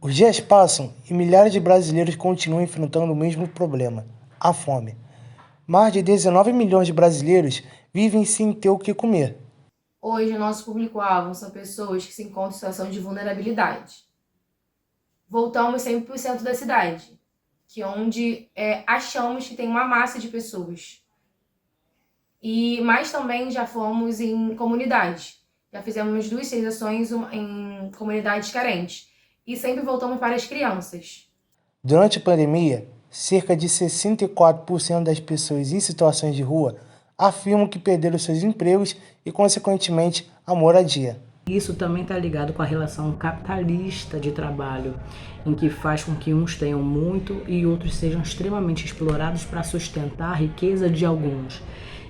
Os dias passam e milhares de brasileiros continuam enfrentando o mesmo problema, a fome. Mais de 19 milhões de brasileiros vivem sem ter o que comer. Hoje, o nosso público-alvo são pessoas que se encontram em situação de vulnerabilidade. Voltamos 100% da cidade, que é onde achamos que tem uma massa de pessoas. Mas também já fomos em comunidades. Já fizemos 2 estações em comunidades carentes. E sempre voltamos para as crianças. Durante a pandemia, cerca de 64% das pessoas em situações de rua afirmam que perderam seus empregos e, consequentemente, a moradia. Isso também está ligado com a relação capitalista de trabalho, em que faz com que uns tenham muito e outros sejam extremamente explorados para sustentar a riqueza de alguns.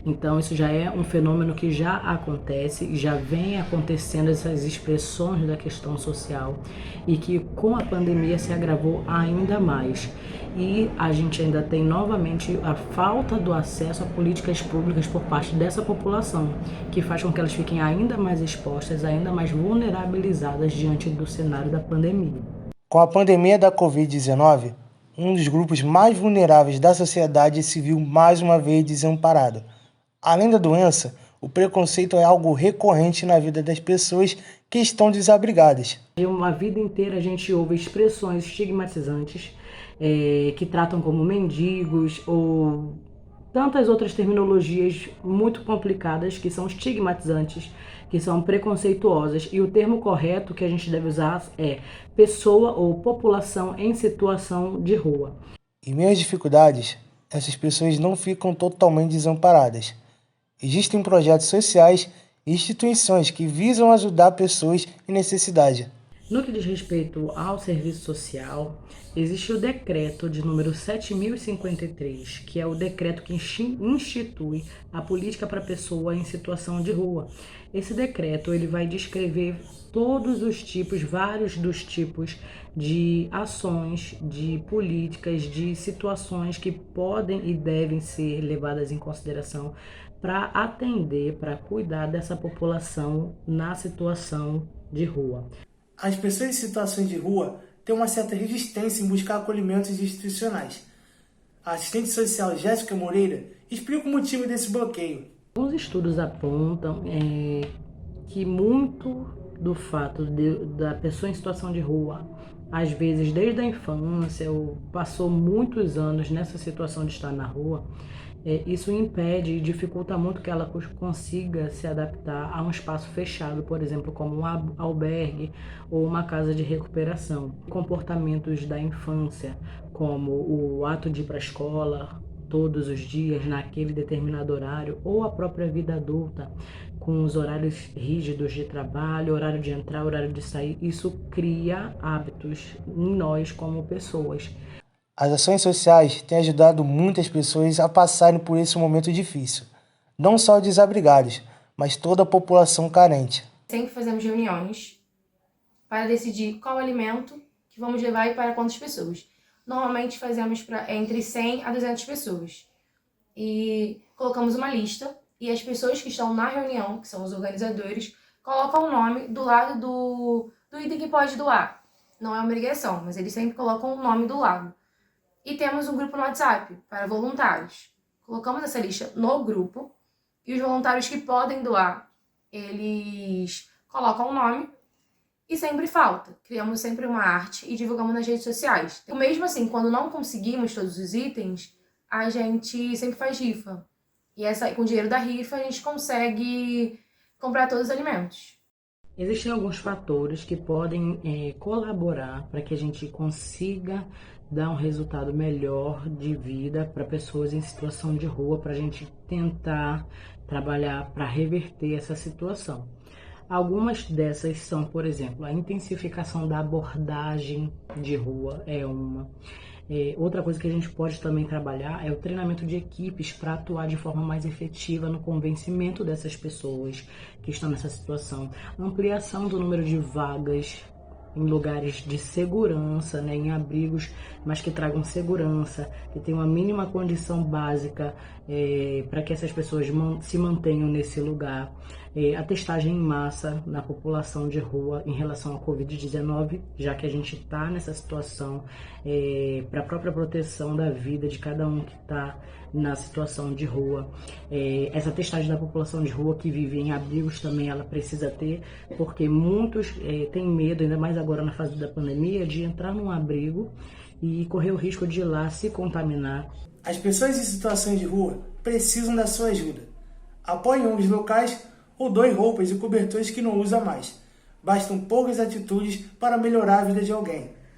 Então isso já é um fenômeno que já acontece e já vem acontecendo, essas expressões da questão social, e que com a pandemia se agravou ainda mais. E a gente ainda tem novamente a falta do acesso a políticas públicas por parte dessa população, que faz com que elas fiquem ainda mais expostas, ainda mais vulnerabilizadas diante do cenário da pandemia. Com a pandemia da Covid-19, um dos grupos mais vulneráveis da sociedade se viu mais uma vez desamparado. Além da doença, o preconceito é algo recorrente na vida das pessoas que estão desabrigadas. Uma vida inteira a gente ouve expressões estigmatizantes que tratam como mendigos ou tantas outras terminologias muito complicadas que são estigmatizantes, que são preconceituosas, e o termo correto que a gente deve usar é pessoa ou população em situação de rua. Em meio às dificuldades, essas pessoas não ficam totalmente desamparadas. Existem projetos sociais e instituições que visam ajudar pessoas em necessidade. No que diz respeito ao serviço social, existe o decreto de número 7053, que é o decreto que institui a política para a pessoa em situação de rua. Esse decreto ele vai descrever todos os tipos, vários dos tipos de ações, de políticas, de situações que podem e devem ser levadas em consideração para atender, para cuidar dessa população na situação de rua. As pessoas em situações de rua têm uma certa resistência em buscar acolhimentos institucionais. A assistente social Jéssica Moreira explica o motivo desse bloqueio. Alguns estudos apontam que muito do fato da pessoa em situação de rua, às vezes desde a infância ou passou muitos anos nessa situação de estar na rua, isso impede e dificulta muito que ela consiga se adaptar a um espaço fechado, por exemplo, como um albergue ou uma casa de recuperação. Comportamentos da infância, como o ato de ir para a escola todos os dias, naquele determinado horário, ou a própria vida adulta, com os horários rígidos de trabalho, horário de entrar, horário de sair, isso cria hábitos em nós como pessoas. As ações sociais têm ajudado muitas pessoas a passarem por esse momento difícil. Não só os desabrigados, mas toda a população carente. Sempre fazemos reuniões para decidir qual alimento que vamos levar e para quantas pessoas. Normalmente fazemos entre 100 a 200 pessoas. E colocamos uma lista e as pessoas que estão na reunião, que são os organizadores, colocam o nome do lado do item que pode doar. Não é uma obrigação, mas eles sempre colocam o nome do lado. E temos um grupo no WhatsApp para voluntários. Colocamos essa lista no grupo e os voluntários que podem doar, eles colocam o nome e sempre falta. Criamos sempre uma arte e divulgamos nas redes sociais. Mesmo assim, quando não conseguimos todos os itens, a gente sempre faz rifa. E com o dinheiro da rifa a gente consegue comprar todos os alimentos. Existem alguns fatores que podem colaborar para que a gente consiga dar um resultado melhor de vida para pessoas em situação de rua, para a gente tentar trabalhar para reverter essa situação. Algumas dessas são, por exemplo, a intensificação da abordagem de rua é uma. Outra coisa que a gente pode também trabalhar é o treinamento de equipes para atuar de forma mais efetiva no convencimento dessas pessoas que estão nessa situação. Ampliação do número de vagas em lugares de segurança, né, em abrigos, mas que tragam segurança, que tenham uma mínima condição básica para que essas pessoas se mantenham nesse lugar. a testagem em massa na população de rua em relação à Covid-19, já que a gente está nessa situação para a própria proteção da vida de cada um que está na situação de rua. Essa testagem da população de rua que vive em abrigos também ela precisa ter, porque muitos têm medo, ainda mais agora na fase da pandemia, de entrar num abrigo e correr o risco de ir lá se contaminar. As pessoas em situação de rua precisam da sua ajuda. Apoie ONGs locais ou doe roupas e cobertores que não usa mais. Bastam poucas atitudes para melhorar a vida de alguém.